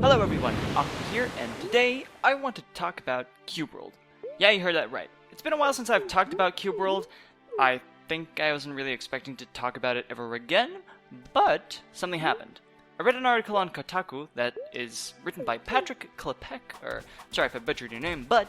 Hello everyone, ockpii here, and today I want to talk about Cube World. Yeah, you heard that right. It's been a while since I've talked about Cube World. I think I wasn't really expecting to talk about it ever again, but something happened. I read an article on Kotaku that is written by Patrick Klepek, or sorry if I butchered your name, but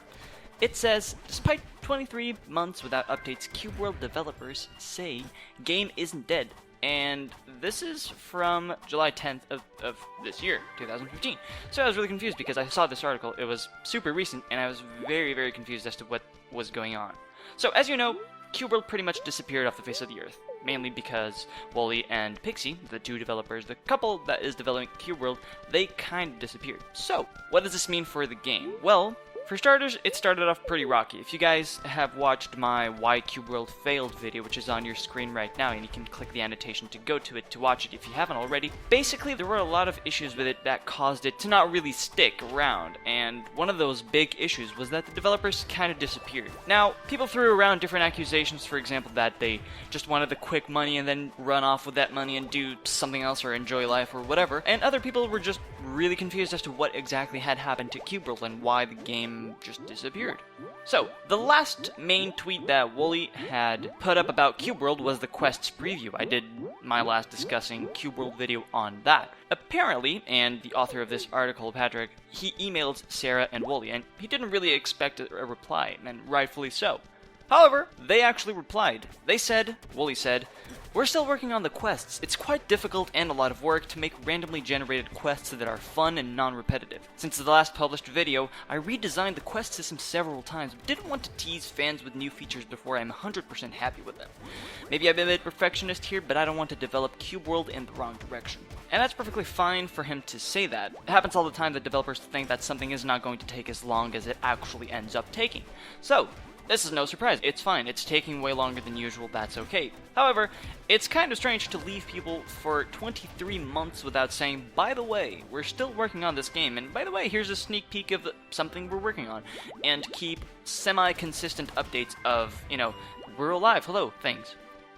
it says, despite 23 months without updates, Cube World developers say game isn't dead. And this is from July 10th of this year, 2015. So I was really confused because I saw this article, it was super recent, and I was very confused as to what was going on. So as you know, Cube World pretty much disappeared off the face of the earth, mainly because Wooly and Pixie, the two developers, the couple that is developing Cube World, they kind of disappeared. So, what does this mean for the game? Well, for starters, it started off pretty rocky. If you guys have watched my Why Cube World Failed video, which is on your screen right now, and you can click the annotation to go to it to watch it if you haven't already, basically there were a lot of issues with it that caused it to not really stick around, and one of those big issues was that the developers kind of disappeared. Now, people threw around different accusations, for example, that they just wanted the quick money and then run off with that money and do something else or enjoy life or whatever, and other people were just really confused as to what exactly had happened to Cube World and why the game just disappeared. So, the last main tweet that Wooly had put up about Cube World was the Quest's preview. I did my last discussing Cube World video on that. Apparently, and the author of this article, Patrick, he emailed Sarah and Wooly, and he didn't really expect a reply, and rightfully so. However, they actually replied. They said, Wooly said, "We're still working on the quests. It's quite difficult and a lot of work to make randomly generated quests that are fun and non-repetitive. Since the last published video, I redesigned the quest system several times, but didn't want to tease fans with new features before I'm 100% happy with them. Maybe I'm a bit perfectionist here, but I don't want to develop Cube World in the wrong direction." And that's perfectly fine for him to say that. It happens all the time that developers think that something is not going to take as long as it actually ends up taking. So, this is no surprise. It's fine. It's taking way longer than usual. That's okay. However, it's kind of strange to leave people for 23 months without saying, by the way, we're still working on this game, and by the way, here's a sneak peek of something we're working on, and keep semi-consistent updates of, we're alive, hello, things.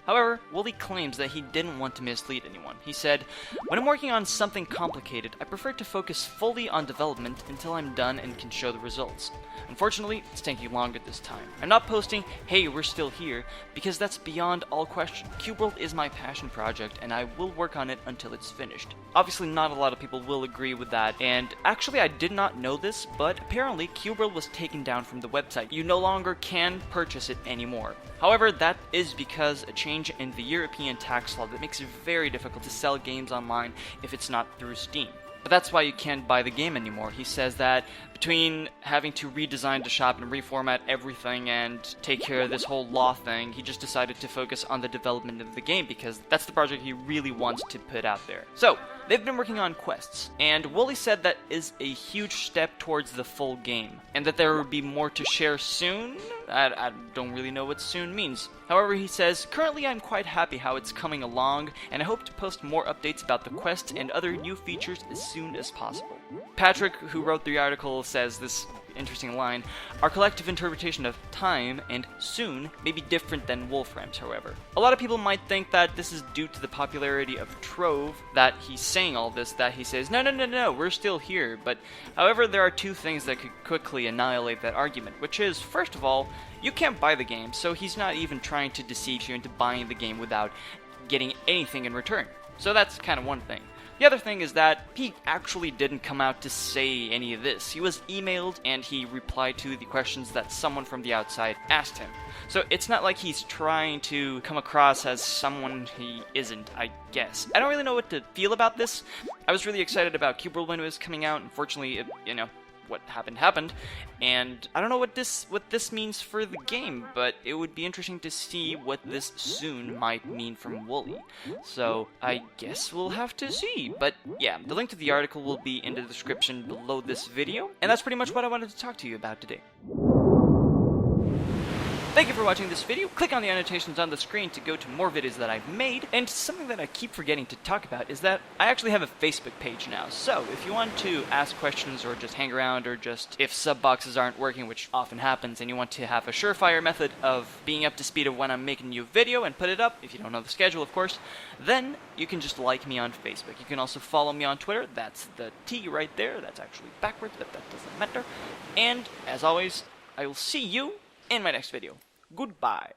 However, Wooly claims that he didn't want to mislead anyone. He said, "When I'm working on something complicated, I prefer to focus fully on development until I'm done and can show the results. Unfortunately, it's taking longer this time. I'm not posting, 'Hey, we're still here,' because that's beyond all question. Cube World is my passion project, and I will work on it until it's finished." Obviously, not a lot of people will agree with that, and actually I did not know this, but apparently Cube World was taken down from the website. You no longer can purchase it anymore. However, that is because a change in the European tax law that makes it very difficult to sell games online if it's not through Steam. But that's why you can't buy the game anymore. He says that between having to redesign the shop and reformat everything and take care of this whole law thing, he just decided to focus on the development of the game because that's the project he really wants to put out there. So, they've been working on quests, and Wooly said that is a huge step towards the full game, and that there will be more to share soon. I don't really know what soon means. However, he says, "Currently I'm quite happy how it's coming along, and I hope to post more updates about the quest and other new features as soon as possible." Patrick, who wrote the article, says this interesting line, "Our collective interpretation of time and soon may be different than Wolfram's, however. A lot of people might think that this is due to the popularity of Trove, that he's saying all this, that he says, no, we're still here. But, however, there are two things that could quickly annihilate that argument, which is, first of all, you can't buy the game, so he's not even trying to deceive you into buying the game without getting anything in return. So that's kind of one thing. The other thing is that he actually didn't come out to say any of this. He was emailed and he replied to the questions that someone from the outside asked him. So it's not like he's trying to come across as someone he isn't, I guess. I don't really know what to feel about this. I was really excited about Cube World when it was coming out. Unfortunately, what happened, and I don't know what this means for the game, but it would be interesting to see what this soon might mean from Wooly. So I guess we'll have to see. But yeah, the link to the article will be in the description below this video, and that's pretty much what I wanted to talk to you about today. Thank you for watching this video. Click on the annotations on the screen to go to more videos that I've made. And something that I keep forgetting to talk about is that I actually have a Facebook page now. So if you want to ask questions or just hang around, or just if sub boxes aren't working, which often happens, and you want to have a surefire method of being up to speed of when I'm making a new video and put it up, if you don't know the schedule of course, then you can just like me on Facebook. You can also follow me on Twitter. That's the T right there. That's actually backwards, but that doesn't matter. And as always, I will see you in my next video. Goodbye.